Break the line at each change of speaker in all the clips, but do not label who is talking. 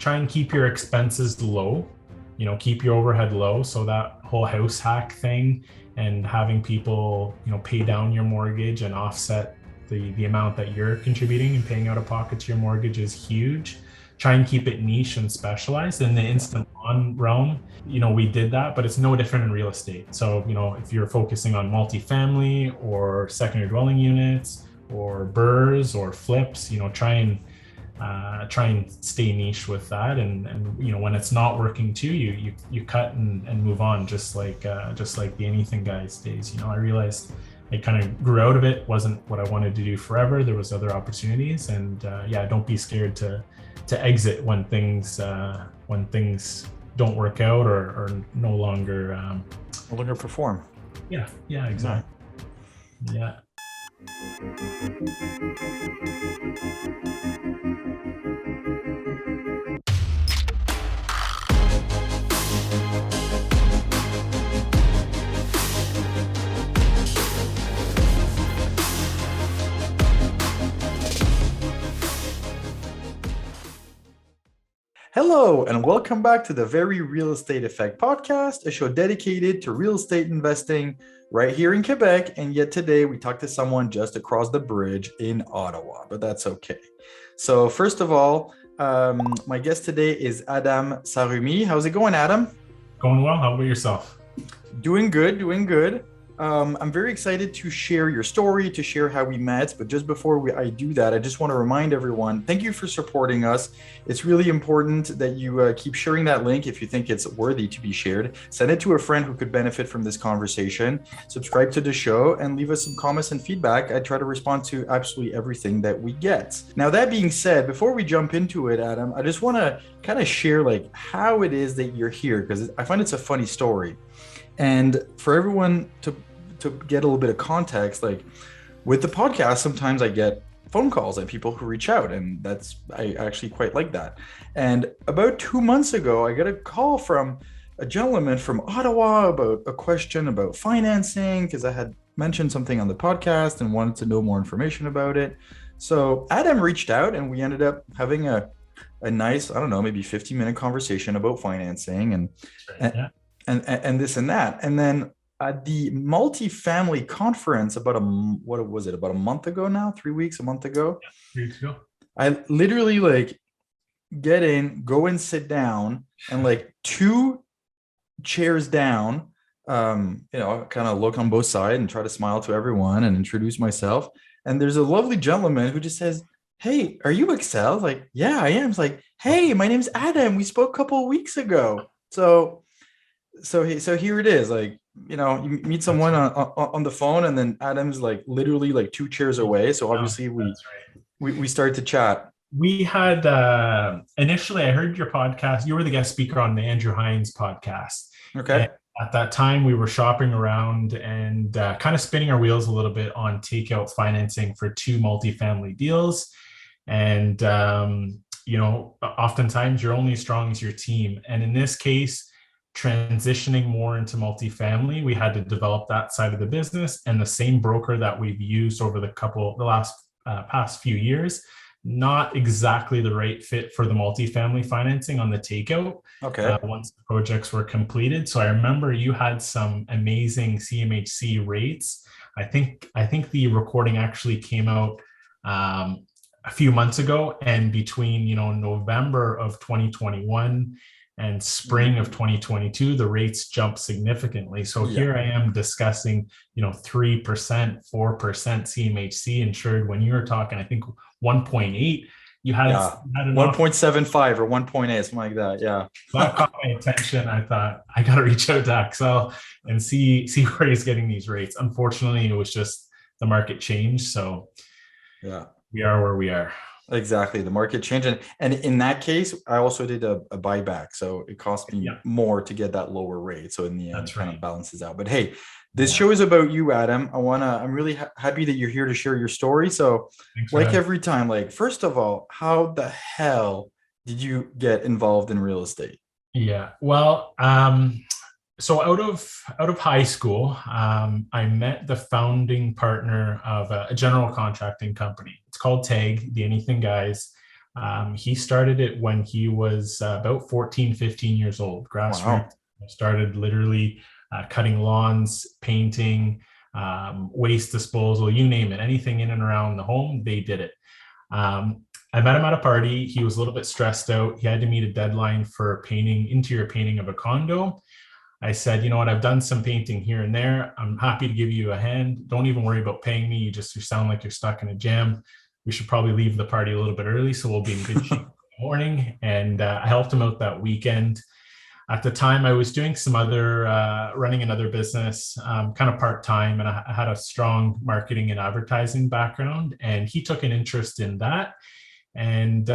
try and keep your expenses low, keep your overhead low. So that whole house hack thing and having people, pay down your mortgage and offset the amount that you're contributing and paying out of pocket to your mortgage is huge. Try and keep it niche and specialized. In the instant on realm, we did that, but it's no different in real estate. So, if you're focusing on multifamily or secondary dwelling units or BRRRRs or flips, try and stay niche with that. And when it's not working too, you cut and move on, just like the anything guys days. I realized I kind of grew out of it. Wasn't what I wanted to do forever. There was other opportunities, and don't be scared to exit when things don't work out or no longer
perform.
Yeah, exactly. Yeah.
Hello, and welcome back to the Very Real Estate Effect podcast, a show dedicated to real estate investing right here in Quebec. And yet today we talk to someone just across the bridge in Ottawa, but that's okay. So first of all, my guest today is Adam Sarumi. How's it going, Adam?
Going well. How about yourself?
Doing good. I'm very excited to share your story, to share how we met. But just before I do that, I just want to remind everyone, thank you for supporting us. It's really important that you keep sharing that link if you think it's worthy to be shared. Send it to a friend who could benefit from this conversation. Subscribe to the show and leave us some comments and feedback. I try to respond to absolutely everything that we get. Now, that being said, before we jump into it, Adam, I just want to kind of share how it is that you're here, because I find it's a funny story. And for everyone to get a little bit of context, with the podcast, sometimes I get phone calls and people who reach out, and I actually quite like that. And about 2 months ago, I got a call from a gentleman from Ottawa about a question about financing, because I had mentioned something on the podcast and wanted to know more information about it. So Adam reached out and we ended up having a nice, maybe 15-minute conversation about financing and this and that. And then at the multifamily conference about a month ago now, 3 weeks, a month ago,
3 weeks ago,
I literally get in, go and sit down, and 2 chairs down, kind of look on both sides and try to smile to everyone and introduce myself. And there's a lovely gentleman who just says, "Hey, are you Axel?" "Yeah, I am." It's "Hey, my name's Adam. We spoke a couple of weeks ago." So here it is. You meet someone on the phone, and then Adam's literally 2 chairs away. So obviously we started to chat.
We had initially, I heard your podcast. You were the guest speaker on the Andrew Hines podcast.
Okay.
And at that time, we were shopping around and kind of spinning our wheels a little bit on takeout financing for 2 multifamily deals. And oftentimes you're only as strong as your team. And in this case, transitioning more into multifamily, we had to develop that side of the business, and the same broker that we've used over the past few years, not exactly the right fit for the multifamily financing on the takeout.
Okay.
Once the projects were completed. So I remember you had some amazing CMHC rates. I think the recording actually came out a few months ago, and between November of 2021 and spring of 2022, the rates jumped significantly. So here I am discussing, 3%, 4% CMHC insured, when you were talking, I think 1.8. You had
1.75 or 1.8, something like that. Yeah.
That caught my attention. I thought I got to reach out to Axel and see where he's getting these rates. Unfortunately, it was just the market changed. So we are where we are.
Exactly. The market changed. And in that case, I also did a buyback. So it cost me more to get that lower rate. So in the end, it kind of balances out. But hey, this show is about you, Adam. I'm really happy that you're here to share your story. So every time, first of all, how the hell did you get involved in real estate?
Yeah. Well, so out of high school, I met the founding partner of a general contracting company. It's called TAG, the Anything Guys. He started it when he was about 14, 15 years old,
Wow.
grassroots. Started literally cutting lawns, painting, waste disposal, you name it, anything in and around the home, they did it. I met him at a party. He was a little bit stressed out. He had to meet a deadline for painting, interior painting of a condo. I said, you know what, I've done some painting here and there. I'm happy to give you a hand. Don't even worry about paying me. You sound like you're stuck in a jam. We should probably leave the party a little bit early so we'll be in good shape in the morning. And I helped him out that weekend. At the time, I was doing some other, running another business, kind of part time, and I had a strong marketing and advertising background. And he took an interest in that. And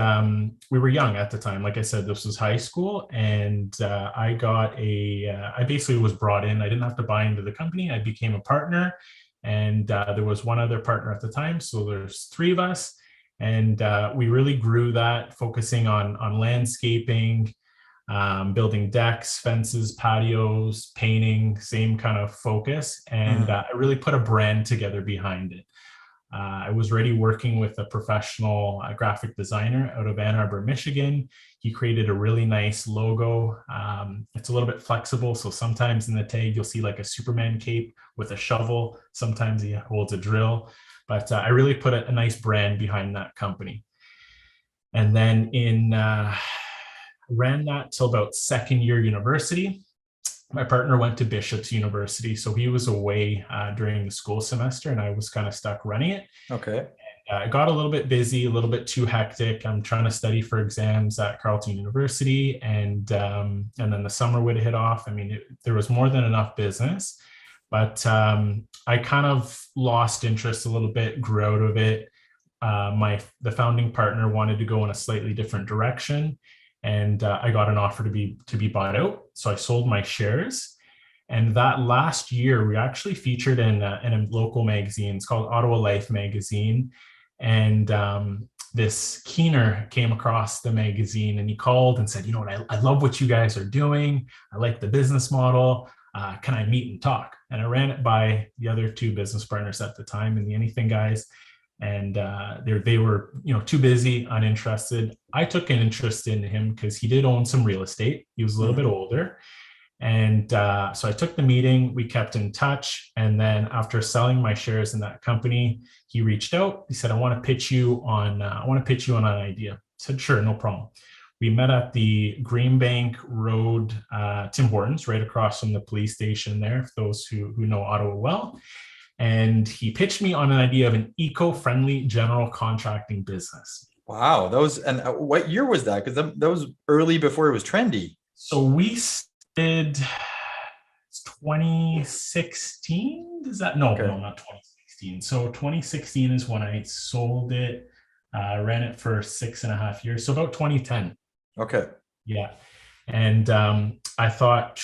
we were young at the time. Like I said, this was high school, and I basically was brought in. I didn't have to buy into the company. I became a partner, and there was one other partner at the time. So there's three of us, and we really grew that, focusing on landscaping, building decks, fences, patios, painting, same kind of focus. And I really put a brand together behind it. I was already working with a professional graphic designer out of Ann Arbor, Michigan. He created a really nice logo. It's a little bit flexible. So sometimes in the tag, you'll see like a Superman cape with a shovel. Sometimes he holds a drill. But I really put a nice brand behind that company. And then ran that till about second year university. My partner went to Bishop's University, so he was away during the school semester, and I was kind of stuck running it.
Okay.
It got a little bit busy, a little bit too hectic. I'm trying to study for exams at Carleton University, and then the summer would hit off. I mean, there was more than enough business, but I kind of lost interest a little bit, grew out of it. The founding partner wanted to go in a slightly different direction, and I got an offer to be bought out. So I sold my shares. And that last year, we actually featured in a local magazine. It's called Ottawa Life magazine. And this keener came across the magazine, and he called and said, you know what, I love what you guys are doing. I like the business model. Can I meet and talk? And I ran it by the other two business partners at the time and the Anything guys. And they were, too busy, uninterested. I took an interest in him because he did own some real estate. He was a little bit older. And so I took the meeting, we kept in touch. And then after selling my shares in that company, he reached out. He said, I want to pitch you on an idea. I said, sure, no problem. We met at the Greenbank Road, Tim Hortons, right across from the police station there, for those who know Ottawa well. And he pitched me on an idea of an eco-friendly general contracting business.
Wow. What year was that? Because that was early before it was trendy.
So we did 2016. Is that? No, not 2016. So 2016 is when I sold it. Ran it for 6.5 years. So about 2010.
Okay.
Yeah. And I thought,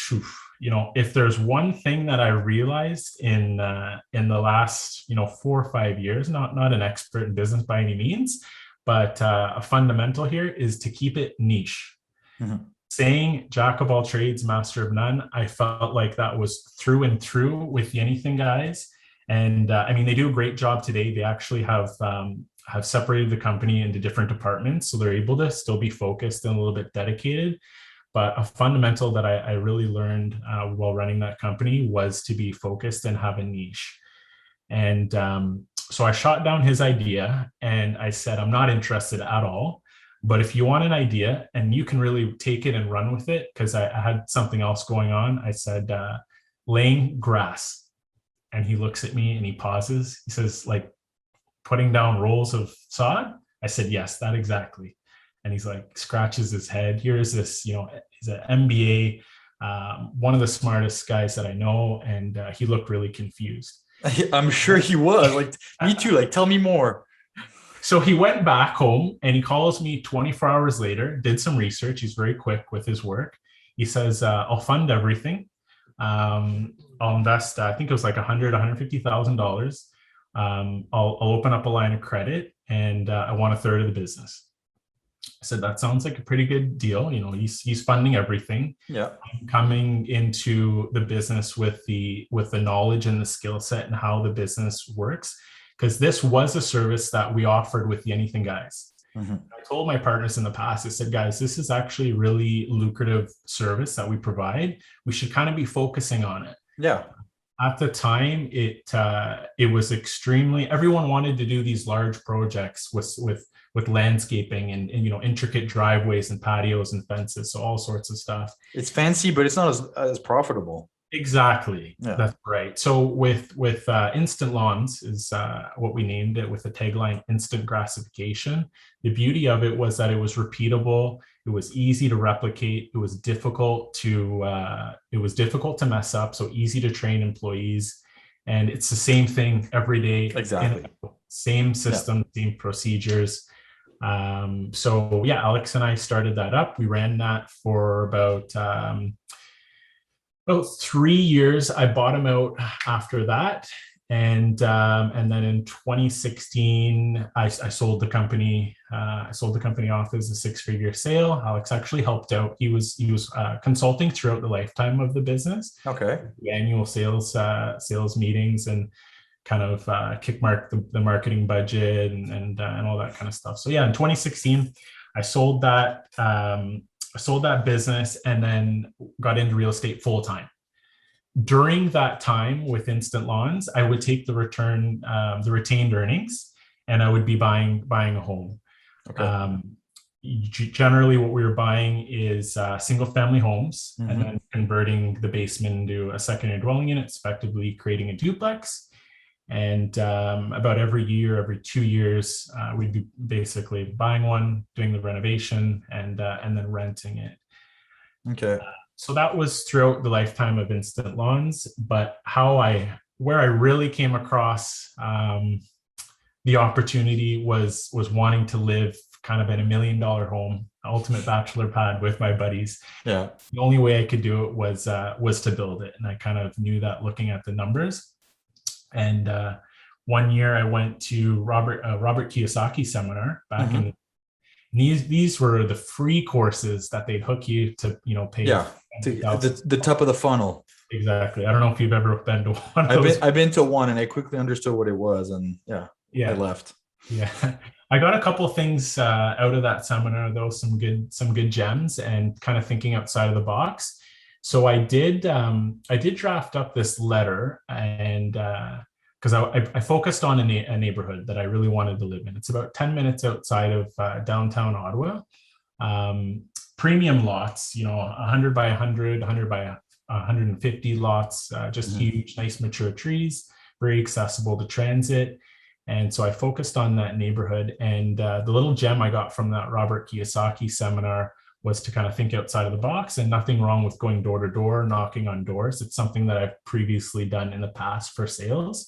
if there's one thing that I realized in the last 4 or 5 years, not an expert in business by any means, but a fundamental here is to keep it niche. Mm-hmm. Saying jack of all trades, master of none, I felt like that was through and through with the Anything guys. And they do a great job today. They actually have separated the company into different departments, so they're able to still be focused and a little bit dedicated. But a fundamental that I really learned while running that company was to be focused and have a niche. And so I shot down his idea and I said, I'm not interested at all. But if you want an idea and you can really take it and run with it, because I had something else going on, I said, laying grass. And he looks at me and he pauses. He says, like putting down rolls of sod? I said, yes, that exactly. And he's like, scratches his head. Here's this, he's an MBA, one of the smartest guys that I know. And he looked really confused.
I'm sure he was. Like, me too. Like, tell me more.
So he went back home and he calls me 24 hours later, did some research. He's very quick with his work. He says, I'll fund everything. I'll invest, I think it was like $150,000. I'll open up a line of credit and I want a third of the business. I said, that sounds like a pretty good deal. He's funding everything.
Yeah.
I'm coming into the business with the knowledge and the skill set and how the business works. Because this was a service that we offered with the Anything guys.
Mhm.
I told my partners in the past, I said, guys, this is actually a really lucrative service that we provide. We should kind of be focusing on it.
Yeah.
At the time, it was extremely, everyone wanted to do these large projects with landscaping and intricate driveways and patios and fences, so all sorts of stuff.
It's fancy, but it's not as profitable.
Exactly.
Yeah.
That's right. So with instant lawns is what we named it, with the tagline instant gratification. The beauty of it was that it was repeatable. It was easy to replicate. It was difficult to mess up. So easy to train employees, and it's the same thing every day.
Exactly.
Same system, same procedures. So yeah, Alex and I started that up. We ran that for about 3 years. I bought him out after that, and then in 2016, I sold the company. I sold the company off as a 6-figure sale. Alex actually helped out. He was consulting throughout the lifetime of the business.
Okay.
The annual sales meetings and kind of kickmark the marketing budget and all that kind of stuff. So yeah, in 2016, I sold that. I sold that business and then got into real estate full time. During that time with Instant Lawns, I would take the retained earnings, and I would be buying a home.
Okay.
Generally, what we were buying is single family homes,
Mhm.
and then converting the basement into a secondary dwelling unit, effectively creating a duplex. And about every 2 years, we'd be basically buying one, doing the renovation, and then renting it.
Okay.
So that was throughout the lifetime of Instant Lawns. But where I really came across the opportunity was wanting to live kind of in $1 million home, ultimate bachelor pad with my buddies.
Yeah.
The only way I could do it was to build it, and I kind of knew that looking at the numbers. And one year I went to Robert Kiyosaki seminar back in. These were the free courses that they'd hook you to, pay.
Yeah, the top of the funnel.
Exactly. I don't know if you've ever been to one.
I've been to one, and I quickly understood what it was, and I left.
Yeah, I got a couple of things out of that seminar, though, some good gems, and kind of thinking outside of the box. So I did draft up this letter, and because I focused on a neighborhood that I really wanted to live in. It's about 10 minutes outside of downtown Ottawa. Premium lots, 100 by 100, 100 by 150 lots, just huge, nice, mature trees, very accessible to transit. And so I focused on that neighborhood. And the little gem I got from that Robert Kiyosaki seminar was to kind of think outside of the box, and nothing wrong with going door to door, knocking on doors. It's something that I've previously done in the past for sales.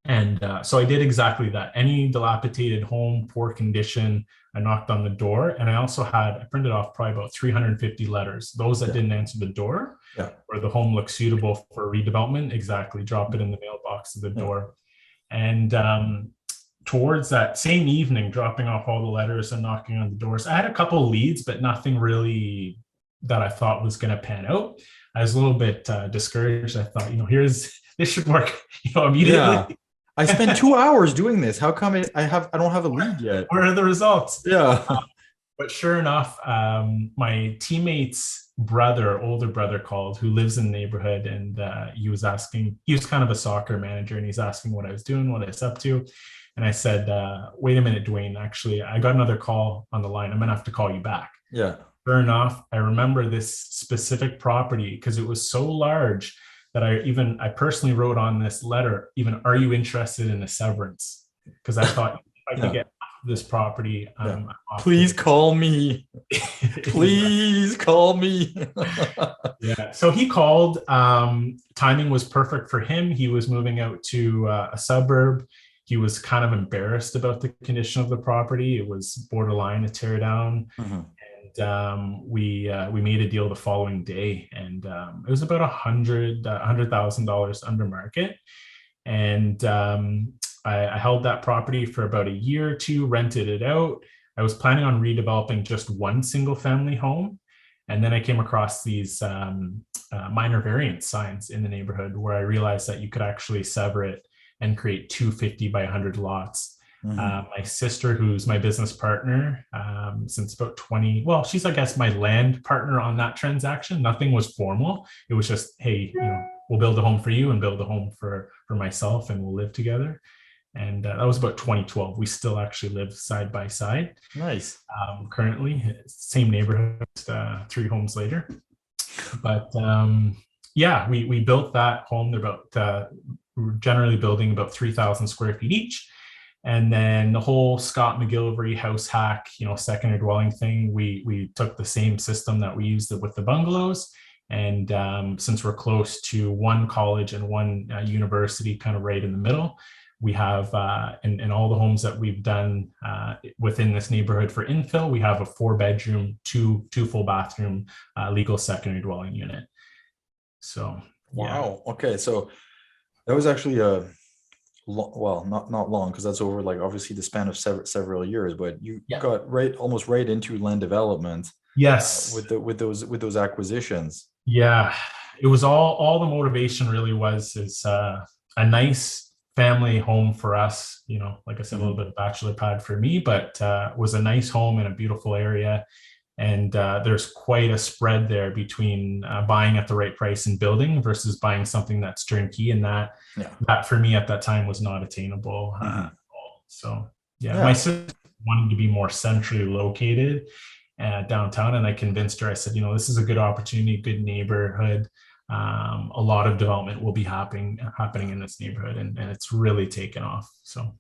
And so I did exactly that. Any dilapidated home, poor condition, I knocked on the door. And I printed off probably about 350 letters. Those that didn't answer the door, or the home looks suitable for redevelopment, exactly, drop it in the mailbox of the door. And towards that same evening, dropping off all the letters and knocking on the doors, I had a couple of leads, but nothing really that I thought was going to pan out. I was a little bit discouraged. I thought, this should work, immediately.
Yeah. I spent 2 hours doing this. How come I don't have a lead yet?
Where are the results?
Yeah.
But sure enough, my teammate's older brother called, who lives in the neighborhood, and he was kind of a soccer manager, and he's asking what I was doing, what I was up to. And I said, wait a minute, Dwayne, actually, I got another call on the line. I'm going to have to call you back.
Yeah.
Sure enough, I remember this specific property because it was so large that I personally wrote on this letter, even, are you interested in a severance? Because I thought if I could get this property,
please call me. Please call me.
Yeah. So he called. Timing was perfect for him. He was moving out to a suburb. He was kind of embarrassed about the condition of the property. It was borderline a tear down. And we made a deal the following day, and it was about $100,000 under market. And I held that property for about a year or two, rented it out. I was planning on redeveloping just one single family home. And then I came across these minor variance signs in the neighborhood, where I realized that you could actually sever it and create 250 by 100 lots. My sister, who's my business partner since about 20, well, she's, I guess, my land partner on that transaction. Nothing was formal. It was just, hey, we'll build a home for you and build a home for myself, and we'll live together. And that was about 2012. We still actually live side by side.
Nice.
Currently, same neighborhood, 3 homes later. But yeah, we built that home. They're about, we're generally building about 3,000 square feet each. And then the whole Scott McGillivray house hack, secondary dwelling thing, we took the same system that we used with the bungalows. And since we're close to one college and one university, kind of right in the middle, we have in all the homes that we've done within this neighborhood for infill, we have a 4-bedroom, two full bathroom legal secondary dwelling unit. So
wow. Yeah. Okay, so that was actually well, not long, because that's over like obviously the span of several years, but you got almost right into land development.
Yes.
With those acquisitions.
Yeah, it was all the motivation really is a nice family home for us, like I said, a little bit of bachelor pad for me, but was a nice home in a beautiful area. And there's quite a spread there between buying at the right price and building versus buying something that's turnkey. And that for me at that time was not attainable. So my sister wanted to be more centrally located downtown. And I convinced her, I said, this is a good opportunity, good neighborhood. A lot of development will be happening in this neighborhood, and it's really taken off. So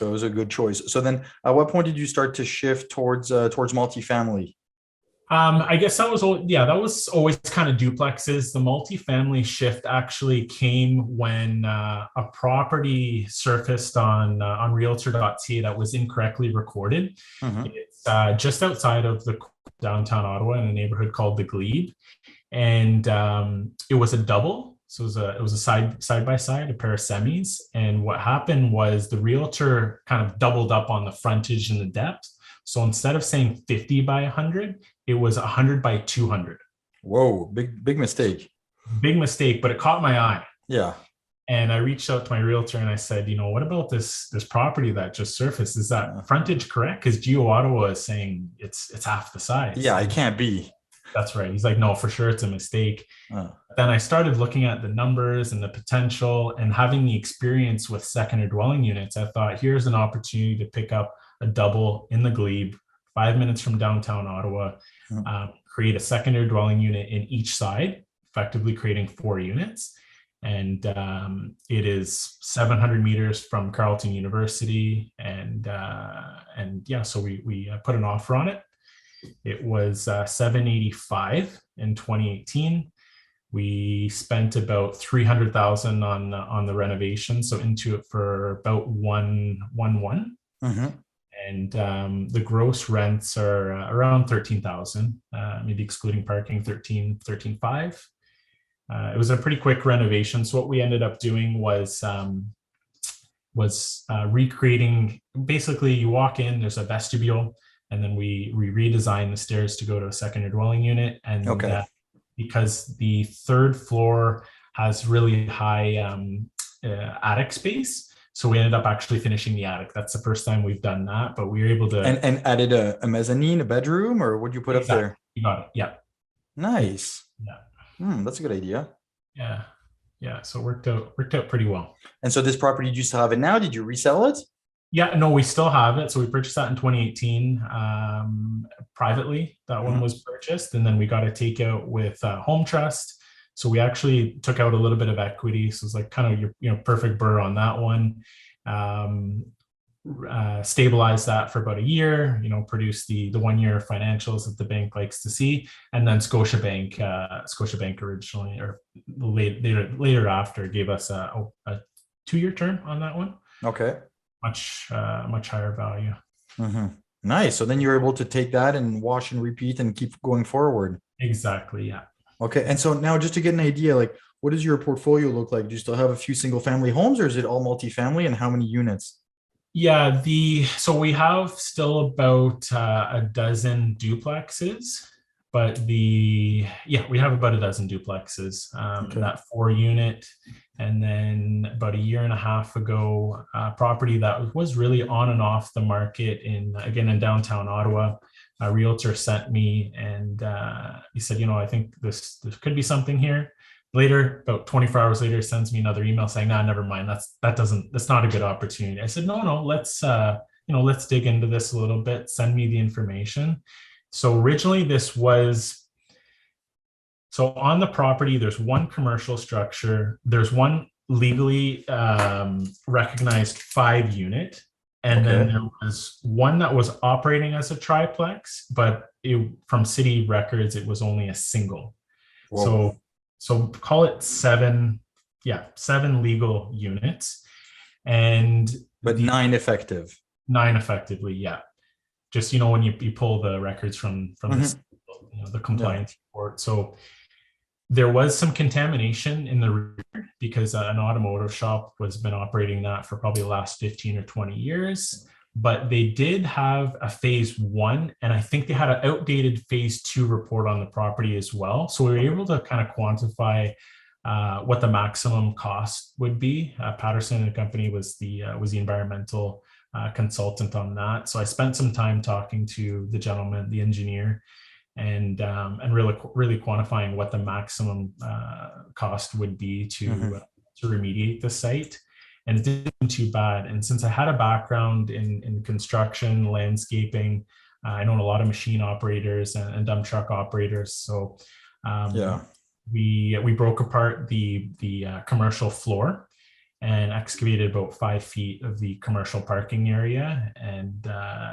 it was a good choice. So then at what point did you start to shift towards multifamily?
I guess that was always kind of duplexes. The multifamily shift actually came when a property surfaced on realtor.ca that was incorrectly recorded. It's just outside of the downtown Ottawa in a neighborhood called the Glebe. And it was a double. So it was a side by side, a pair of semis. And what happened was the realtor kind of doubled up on the frontage and the depth. So instead of saying 50 by 100, it was 100 by 200.
Whoa, big mistake.
Big mistake, but it caught my eye.
Yeah.
And I reached out to my realtor and I said, what about this property that just surfaced? Is that frontage correct? Because Geo Ottawa is saying it's half the size.
Yeah, it can't be.
That's right. He's like, no, for sure it's a mistake. Then I started looking at the numbers and the potential, and having the experience with secondary dwelling units, I thought, here's an opportunity to pick up a double in the Glebe, 5 minutes from downtown Ottawa, create a secondary dwelling unit in each side, effectively creating 4 units. And it is 700 meters from Carleton University. And so we put an offer on it. It was $785 in 2018. We spent about $300,000 on the renovation, so into it for about 111. And the gross rents are around $13,000, maybe excluding parking, $13,500. It was a pretty quick renovation. So what we ended up doing was recreating. Basically, you walk in, there's a vestibule. And then we redesigned the stairs to go to a secondary dwelling unit. And because the 3rd floor has really high attic space, so we ended up actually finishing the attic. That's the first time we've done that, but we were able to
and added a mezzanine, a bedroom, or what'd you put up there?
You got it. Yeah.
Nice.
Yeah.
That's a good idea.
Yeah. So it worked out pretty well.
And so this property, do you still have it now? Did you resell it?
Yeah, no, we still have it. So we purchased that in 2018 privately. That one was purchased, and then we got a takeout with Home Trust. So we actually took out a little bit of equity. So it's like kind of your perfect burr on that one. Stabilized that for about a year. Produced the 1-year financials that the bank likes to see, and then Scotiabank originally, or later after, gave us a 2-year term on that one.
Okay.
Much higher value.
Nice. So then you're able to take that and wash and repeat and keep going forward.
Exactly. Yeah.
Okay. And so now, just to get an idea, like, what does your portfolio look like? Do you still have a few single family homes, or is it all multifamily, and how many units?
Yeah. So we have still about a dozen duplexes. But we have about a dozen duplexes,
Okay.
that 4 unit. And then about a year and a half ago, a property that was really on and off the market again in downtown Ottawa. A realtor sent me, and he said, I think this could be something here. Later, about 24 hours later, sends me another email saying, "Nah, never mind. That's not a good opportunity." I said, "No, let's dig into this a little bit. Send me the information." So originally so on the property, there's one commercial structure, there's one legally recognized 5 unit, and then
Okay.
there was one that was operating as a triplex, but from city records, it was only a single.
Whoa.
So call it seven legal units, and
But
the
9 effective.
9 effectively, yeah. Just when you pull the records from
Mhm.
the
Yeah.
compliance report. So there was some contamination in the rear because an automotive shop has been operating that for probably the last 15 or 20 years. But they did have a phase 1, and I think they had an outdated phase 2 report on the property as well. So we were able to kind of quantify what the maximum cost would be. Patterson and Company was the environmental consultant on that. So I spent some time talking to the gentleman, the engineer, and really quantifying what the maximum cost would be to remediate the site. And it didn't seem too bad. And since I had a background in construction, landscaping, I know a lot of machine operators and dump truck operators. So
Yeah.
we broke apart the commercial floor and excavated about 5 feet of the commercial parking area, and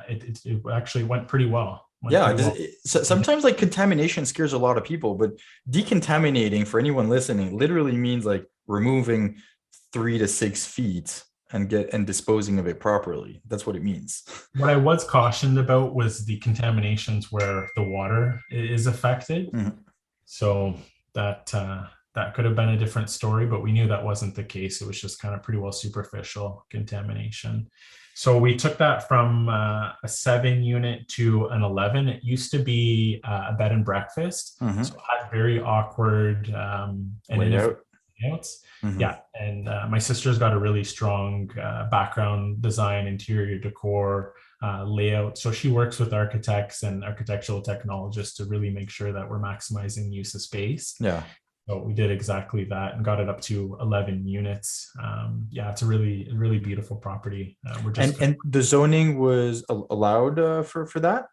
it actually went pretty well.
Yeah, sometimes like contamination scares a lot of people, but decontaminating, for anyone listening, literally means like removing 3 to 6 feet and disposing of it properly. That's what it means.
What I was cautioned about was the contaminations where the water is affected. So that could have been a different story, but we knew that wasn't the case. It was just kind of pretty well superficial contamination. So we took that from a 7 unit to an 11. It used to be a bed and breakfast. So it had very awkward and
Layout.
layouts. Yeah. And my sister's got a really strong background design, interior decor, layout. So she works with architects and architectural technologists to really make sure that we're maximizing use of space.
Yeah.
So we did exactly that and got it up to 11 units. It's a really beautiful property.
And the zoning was allowed for that?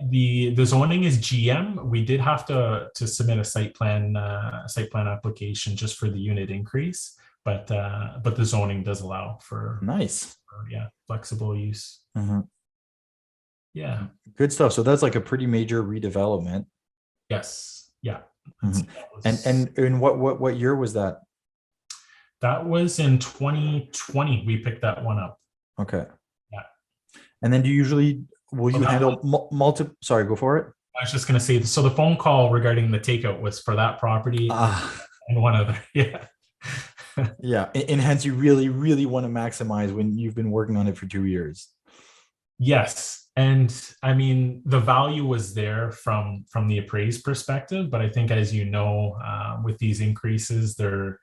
The zoning is GM. We did have to submit a site plan application just for the unit increase, but the zoning does allow for flexible use. Yeah,
good stuff. So that's like a pretty major redevelopment.
Yes. Yeah.
And in what year was that?
That was in 2020. We picked that one up.
Okay.
Yeah.
And then will you handle multiple? Sorry, go for it.
I was just going to say, so the phone call regarding the takeout was for that property and one other. Yeah.
Yeah. And hence you really want to maximize when you've been working on it for 2 years.
Yes. And I mean, the value was there from the appraised perspective, but I think, as with these increases, they're,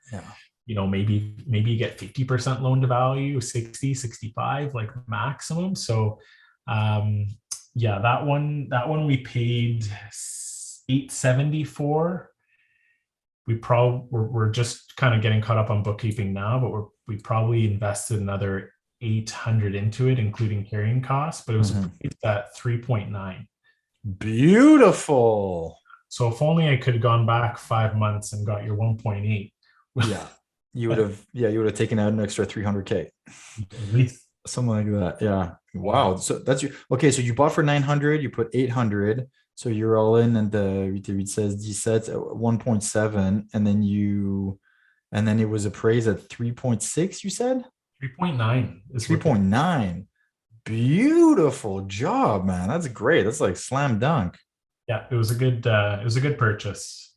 maybe you get 50% loan to value, 60, 65, like maximum. So that one we paid $874. We're just kind of getting caught up on bookkeeping now, but we probably invested another $800 into it, including carrying costs, but it was at 3.9.
Beautiful.
So if only I could have gone back 5 months and got your 1.8.
Yeah, you would have taken out an extra $300K.
At least.
Something like that. Yeah. Wow. So that's okay. So you bought for 900, you put 800. So you're all in, and it says the sets at 1.7, and then it was appraised at 3.6, you said?
3.9 is
3.9. Beautiful job, man. That's great. That's like slam dunk.
Yeah, it was a good purchase.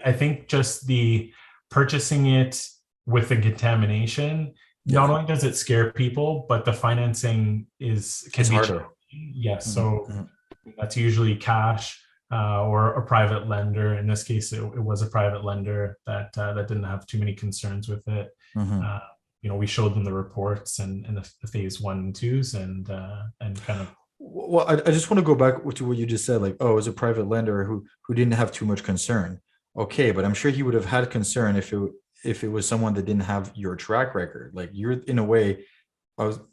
I think just the purchasing it with the contamination, not only does it scare people, but the financing can be
harder.
Yes. So that's usually cash. or a private lender. In this case, it was a private lender that didn't have too many concerns with it.
Mm-hmm.
We showed them the reports and the phase 1 and 2s and kind of.
Well, I just want to go back to what you just said, like, oh, it was a private lender who didn't have too much concern. Okay, but I'm sure he would have had concern if it was someone that didn't have your track record. Like, you're in a way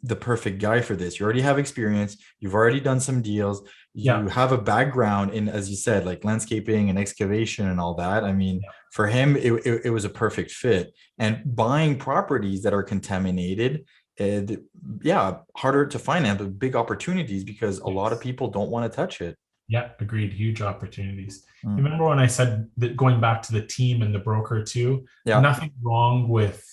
the perfect guy for this. You already have experience. You've already done some deals. You have a background in, as you said, like landscaping and excavation and all that. I mean, for him, it was a perfect fit. And buying properties that are contaminated, harder to finance, but big opportunities because a lot of people don't want to touch it.
Yeah, agreed. Huge opportunities. Remember when I said that, going back to the team and the broker too, nothing wrong with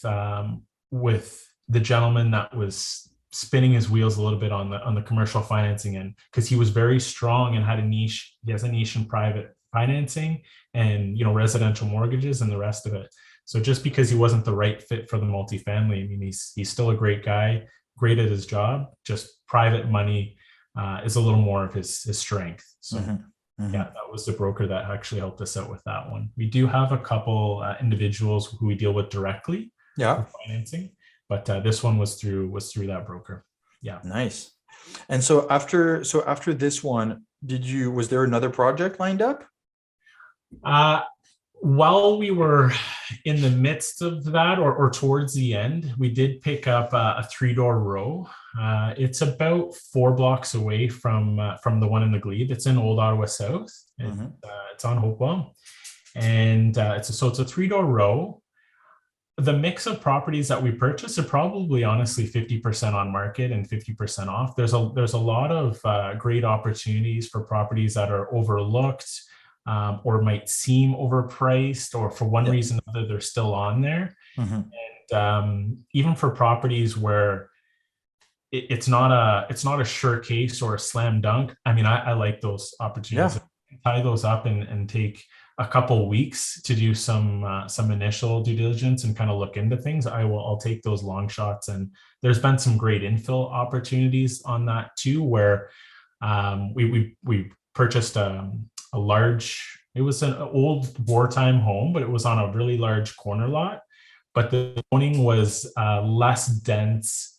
the gentleman that was spinning his wheels a little bit on the commercial financing end, because he was very strong and had a niche. He has a niche in private financing and residential mortgages and the rest of it. So just because he wasn't the right fit for the multifamily, I mean, he's still a great guy, great at his job. Just private money is a little more of his strength. So yeah, that was the broker that actually helped us out with that one. We do have a couple individuals who we deal with directly for financing, but this one was through that broker. Yeah.
Nice. And so after this one, was there another project lined up?
While we were in the midst of that, or towards the end, we did pick up a 3-door row. It's about 4 blocks away from the one in the Glebe. It's in Old Ottawa South. It's on Hopewell, and it's a 3-door row. The mix of properties that we purchased are probably honestly 50% on market and 50% off. There's a lot of great opportunities for properties that are overlooked. Or might seem overpriced, or for one reason or another, they're still on there. And even for properties where it's not a sure case or a slam dunk, I mean, I like those opportunities. Tie those up and take a couple weeks to do some initial due diligence and kind of look into things. I'll take those long shots, and there's been some great infill opportunities on that too, where we purchased it was an old wartime home, but it was on a really large corner lot. But the zoning was less dense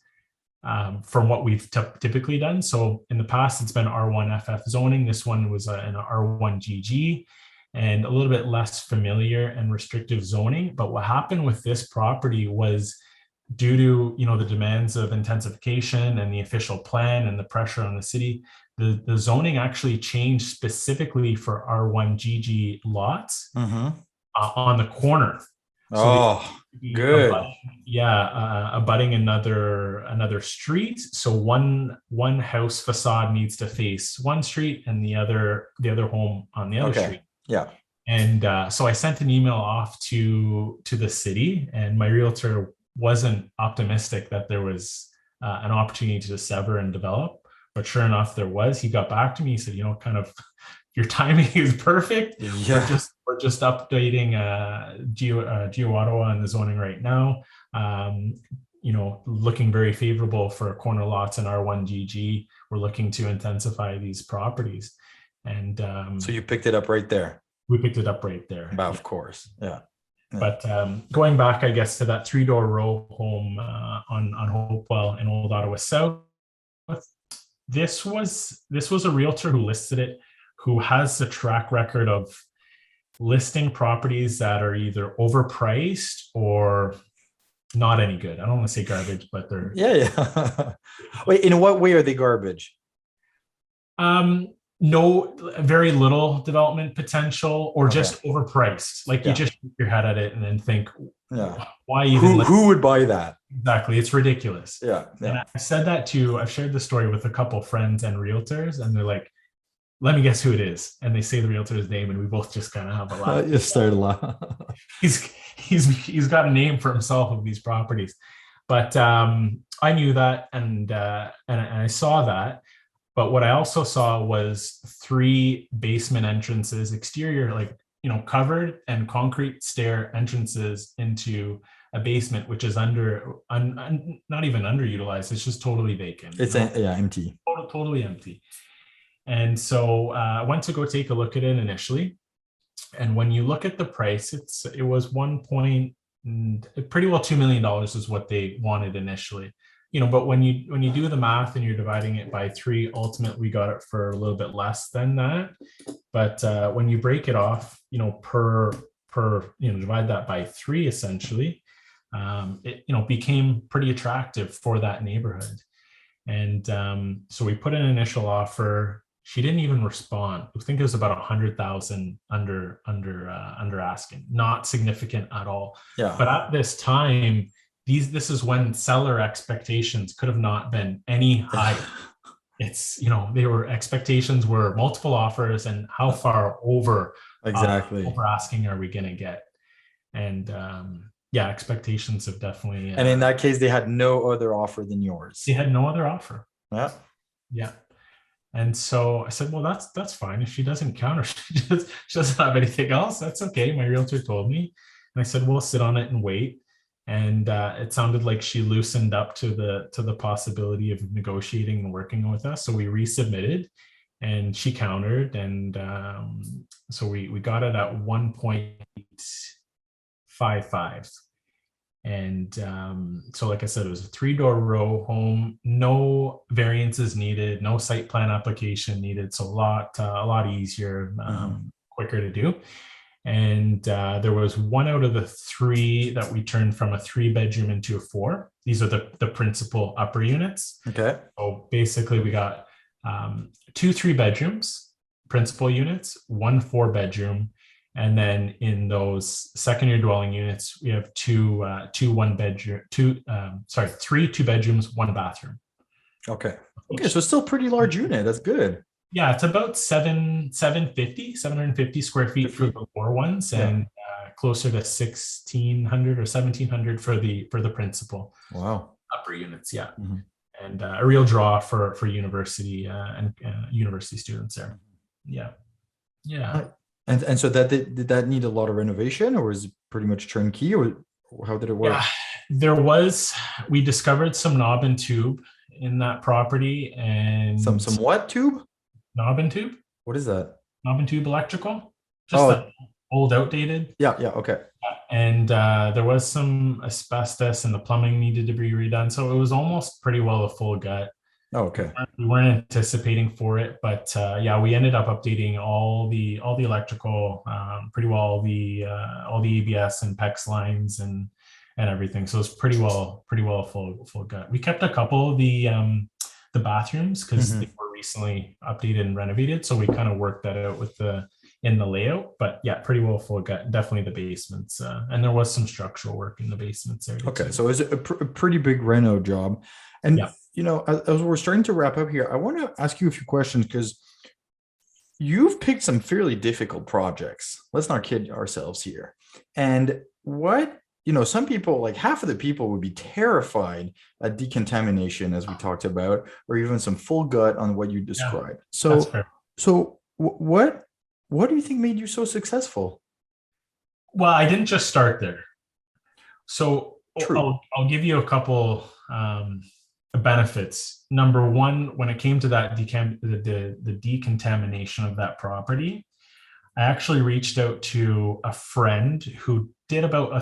from what we've typically done. So in the past, it's been R1 FF zoning. This one was an R1 GG and a little bit less familiar and restrictive zoning. But what happened with this property was, due to the demands of intensification and the official plan and the pressure on the city, the zoning actually changed specifically for R1 GG lots on the corner.
Good.
Abutting another street. So one house facade needs to face one street and the other home on the other street.
Yeah.
And so I sent an email off to the city, and my realtor wasn't optimistic that there was an opportunity to sever and develop. But sure enough, there was. He got back to me. He said, kind of, your timing is perfect.
Yeah.
We're just updating Geo Ottawa and the zoning right now. Looking very favorable for corner lots in R1 GG. We're looking to intensify these properties. And
so you picked it up right there.
We picked it up right there.
Of course. Yeah.
But going back, I guess, to that 3-door row home on Hopewell in Old Ottawa South, this was a realtor who listed it, who has a track record of listing properties that are either overpriced or not any good. I don't want to say garbage, but they're
Wait, in what way are they garbage?
No, very little development potential, or just overpriced. Like you just shake your head at it and then think, why even?
Who would buy that?
Exactly, it's ridiculous.
Yeah.
And I've shared the story with a couple friends and realtors, and they're like, "Let me guess who it is," and they say the realtor's name, and we both just kind of have a laugh.
You start a laugh.
He's got a name for himself of these properties, but I knew that, and I saw that. But what I also saw was 3 basement entrances, exterior, covered and concrete stair entrances into a basement, which is not even underutilized. It's just totally vacant.
It's empty.
Totally empty. And so I went to go take a look at it initially. And when you look at the price, it was pretty well $2 million is what they wanted initially. But when you do the math and you're dividing it by three, ultimately we got it for a little bit less than that. But when you break it off, per divide that by three, essentially, it became pretty attractive for that neighborhood. And so we put an initial offer. She didn't even respond. I think it was about 100,000 under asking, not significant at all.
Yeah.
But at this time, this is when seller expectations could have not been any higher. It's, expectations were multiple offers and how far over asking are we going to get? And expectations have definitely.
And in that case, they had no other offer than yours.
They had no other offer.
Yeah.
Yeah. And so I said, well, that's fine. If she doesn't counter, she doesn't have anything else, that's okay. My realtor told me. And I said, we'll sit on it and wait. And it sounded like she loosened up to the possibility of negotiating and working with us. So we resubmitted and she countered. And so we got it at 1.55. And so like I said, it was a 3-door row home, no variances needed, no site plan application needed. So a lot easier, quicker to do. And there was one out of the three that we turned from a 3-bedroom into a 4. These are the principal upper units.
Okay.
So basically we got 2 3-bedrooms, principal units, 1 4-bedroom. And then in those secondary dwelling units, we have 3 2-bedrooms, 1 bathroom.
Okay. So it's still a pretty large unit. That's good.
Yeah, it's about 750 square feet for the lower ones, and closer to 1,600 or 1,700 for the principal.
Wow.
Upper units, yeah. Mm-hmm. And a real draw for university and university students there. Yeah. Yeah.
And so did that need a lot of renovation, or was it pretty much turnkey, or how did it work?
Yeah, we discovered some knob and tube in that property, and
some what tube?
Knob and tube.
What is that?
Knob and tube electrical. Just old, outdated.
Yeah. Okay.
And there was some asbestos, and the plumbing needed to be redone. So it was almost pretty well a full gut.
Oh, okay.
We weren't anticipating for it, but we ended up updating all the electrical, pretty well all the ABS and PEX lines and everything. So it's pretty well a full gut. We kept a couple of the bathrooms because they were recently updated and renovated, so we kind of worked that out in the layout. But yeah, pretty well full gut. Definitely the basements, and there was some structural work in the basements there.
Okay, so it's a pretty big reno job, and as we're starting to wrap up here, I want to ask you a few questions because you've picked some fairly difficult projects. Let's not kid ourselves here. And some people, like half of the people, would be terrified at decontamination, as we talked about, or even some full gut on what you described. So what do you think made you so successful?
Well, I didn't just start there. So I'll give you a couple benefits. Number one, when it came to that the decontamination of that property, I actually reached out to a friend who did about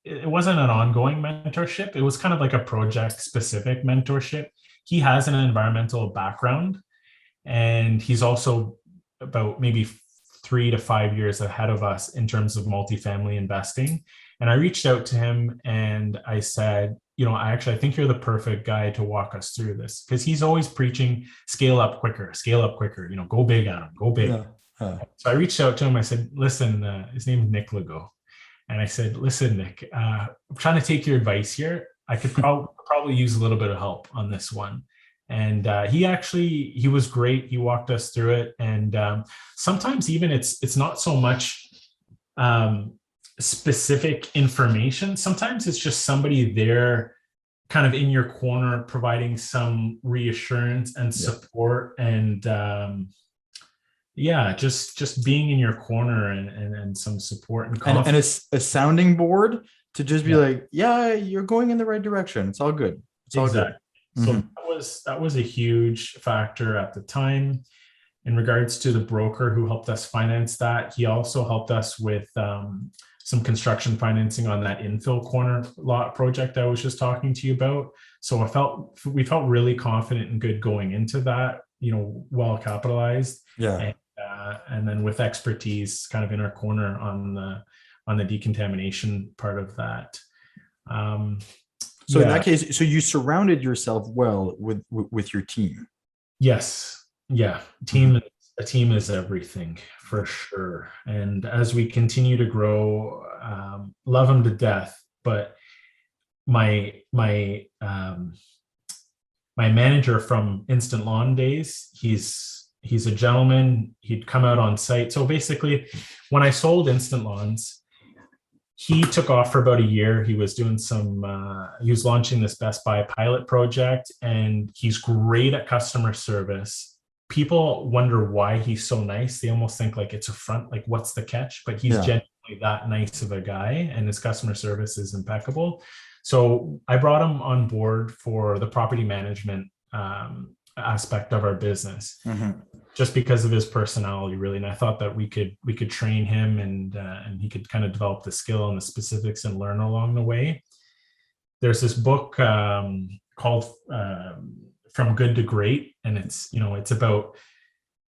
it wasn't an ongoing mentorship. It was kind of like a project specific mentorship. He has an environmental background, and he's also about maybe 3 to 5 years ahead of us in terms of multifamily investing. And I reached out to him and I said, I think you're the perfect guy to walk us through this, because he's always preaching scale up quicker, go big, Adam, go big. Yeah. So I reached out to him. I said, listen, his name is Nick Legault. And I said, listen, Nick, I'm trying to take your advice here. I could probably use a little bit of help on this one. And he was great. He walked us through it. And sometimes even it's not so much specific information. Sometimes it's just somebody there kind of in your corner, providing some reassurance and support and just being in your corner and some support and confidence.
And a sounding board to just be like, you're going in the right direction. It's all good. It's all good.
So that was a huge factor at the time. In regards to the broker who helped us finance that, he also helped us with some construction financing on that infill corner lot project I was just talking to you about. So we felt really confident and good going into that, well capitalized.
Yeah.
And then with expertise kind of in our corner on the decontamination part of that.
So in that case, so you surrounded yourself well with your team.
Yes. Yeah. A team is everything for sure. And as we continue to grow, love them to death. But my manager from Instant Lawn days, he's a gentleman. He'd come out on site. So basically, when I sold Instant Lawns, he took off for about a year. He was doing he was launching this Best Buy pilot project, and he's great at customer service. People wonder why he's so nice. They almost think like it's a front, like what's the catch? But he's genuinely that nice of a guy, and his customer service is impeccable. So I brought him on board for the property management aspect of our business, just because of his personality, really. And I thought that we could train him, and he could kind of develop the skill and the specifics and learn along the way. There's this book called From Good to Great, and it's about,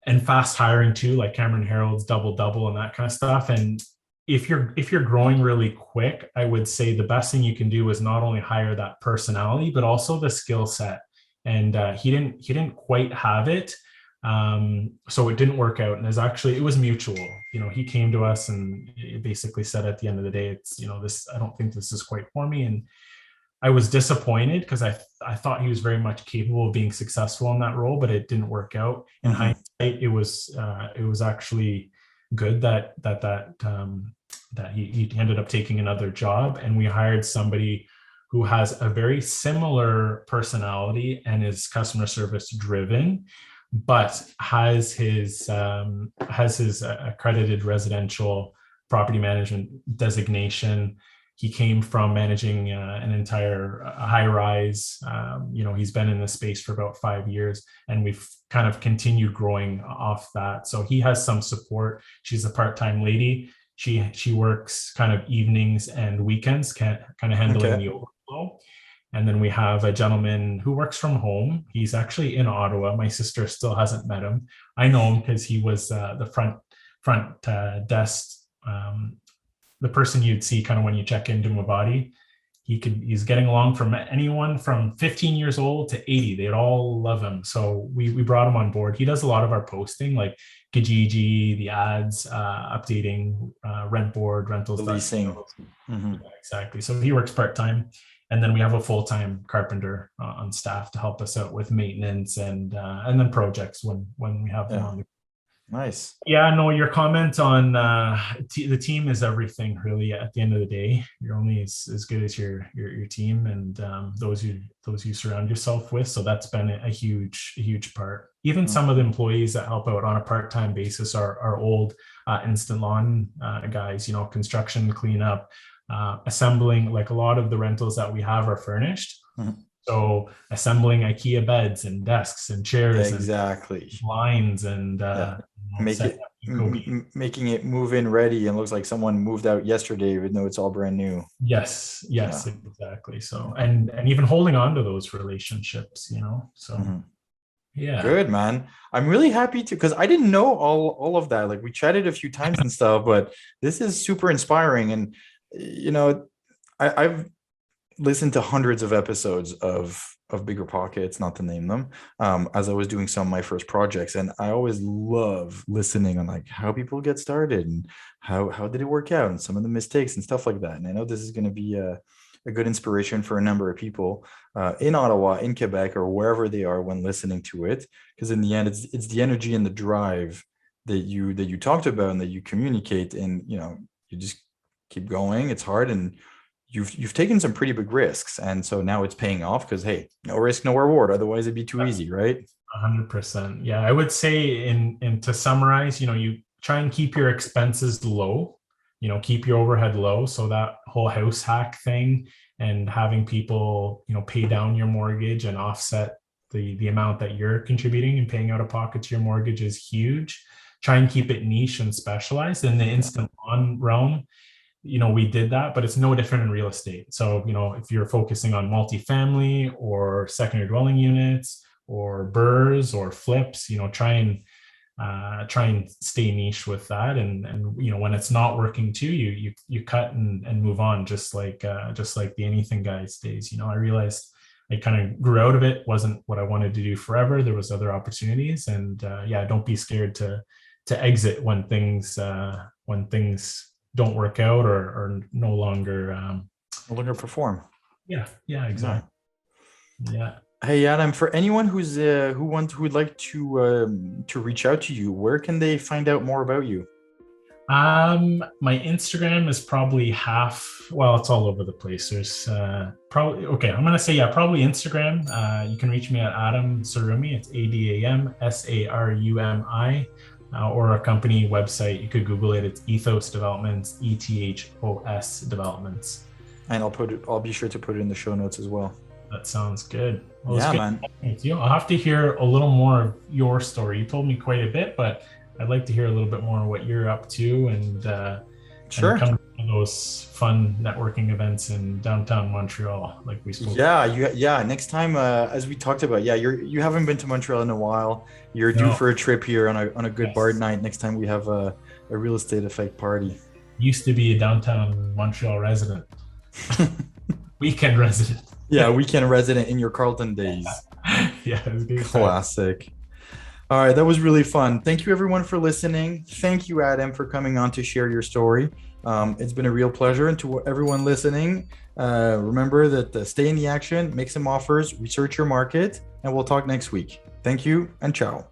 and fast hiring too, like Cameron Herold's double and that kind of stuff. And if you're growing really quick, I would say the best thing you can do is not only hire that personality, but also the skill set. And he didn't quite have it, so it didn't work out. And it was mutual. He came to us and basically said at the end of the day, it's this, I don't think this is quite for me. And I was disappointed because I thought he was very much capable of being successful in that role, but it didn't work out. In hindsight, it was actually good that he ended up taking another job, and we hired somebody who has a very similar personality and is customer service driven, but has his accredited residential property management designation. He came from managing an entire high rise. He's been in this space for about 5 years, and we've kind of continued growing off that. So he has some support. She's a part-time lady. She works kind of evenings and weekends, kind of handling the overflow. And then we have a gentleman who works from home. He's actually in Ottawa. My sister still hasn't met him. I know him because he was the front desk, the person you'd see kind of when you check into Mabadi. He's getting along from anyone from 15 years old to 80. They'd all love him. So we brought him on board. He does a lot of our posting, like Kijiji, the ads, updating, rent board, rentals,
leasing.
Yeah, exactly. So he works part-time. And then we have a full-time carpenter on staff to help us out with maintenance and then projects when we have them on.
Nice.
Yeah, no, your comment on the team is everything, really. At the end of the day, you're only as good as your team and those you surround yourself with. So that's been a huge part. Even some of the employees that help out on a part-time basis are old Instant Lawn guys. Construction, cleanup, assembling. Like a lot of the rentals that we have are furnished. So assembling IKEA beds and desks and chairs,
exactly,
and blinds and
making it move in ready and looks like someone moved out yesterday, even though it's all brand new.
Yes, exactly. So and even holding on to those relationships, So yeah,
good, man. I'm really happy because I didn't know all of that. Like we chatted a few times and stuff, but this is super inspiring. And I've listened to hundreds of episodes of Bigger Pockets, not to name them, as I was doing some of my first projects. And I always love listening on like how people get started and how did it work out and some of the mistakes and stuff like that. And I know this is going to be a good inspiration for a number of people in Ottawa, in Quebec, or wherever they are when listening to it. Because in the end, it's the energy and the drive that you talked about and that you communicate, and you just keep going. It's hard, and you've taken some pretty big risks, and so now it's paying off because hey, no risk, no reward. Otherwise, it'd be too easy, right?
100%. Yeah, I would say in to summarize, you try and keep your expenses low keep your overhead low. So that whole house hack thing and having people, pay down your mortgage and offset the amount that you're contributing and paying out of pocket to your mortgage is huge. Try and keep it niche and specialized. In the instant on realm, we did that, but it's no different in real estate. So, if you're focusing on multifamily or secondary dwelling units or burrs or flips, try and stay niche with that. And when it's not working too, you cut and move on, just like the anything guys days. I realized I kind of grew out of it. Wasn't what I wanted to do forever. There was other opportunities, and don't be scared to exit when things don't work out or no longer
perform.
Yeah, exactly. Yeah.
Hey Adam, for anyone who'd like to reach out to you, where can they find out more about you?
My Instagram is probably it's all over the place. There's probably I'm gonna say probably Instagram. You can reach me at Adam Sarumi. It's ADAMSARUMI. Or a company website. You could Google it. It's Ethos Developments, ETHOS Developments.
And I'll be sure to put it in the show notes as well.
That sounds good.
Well, yeah, man.
I'll have to hear a little more of your story. You told me quite a bit, but I'd like to hear a little bit more of what you're up to and
sure.
And come to those fun networking events in downtown Montreal, like we spoke.
Yeah. Next time, as we talked about, you haven't been to Montreal in a while. You're due for a trip here on a good bar night. Next time we have a real estate effect party.
Used to be a downtown Montreal resident. Weekend resident.
Yeah, weekend resident in your Carleton days.
Yeah, it was good.
Classic. All right, that was really fun. Thank you everyone for listening. Thank you, Adam, for coming on to share your story. It's been a real pleasure. And to everyone listening, remember that stay in the action, make some offers, research your market, and we'll talk next week. Thank you and ciao.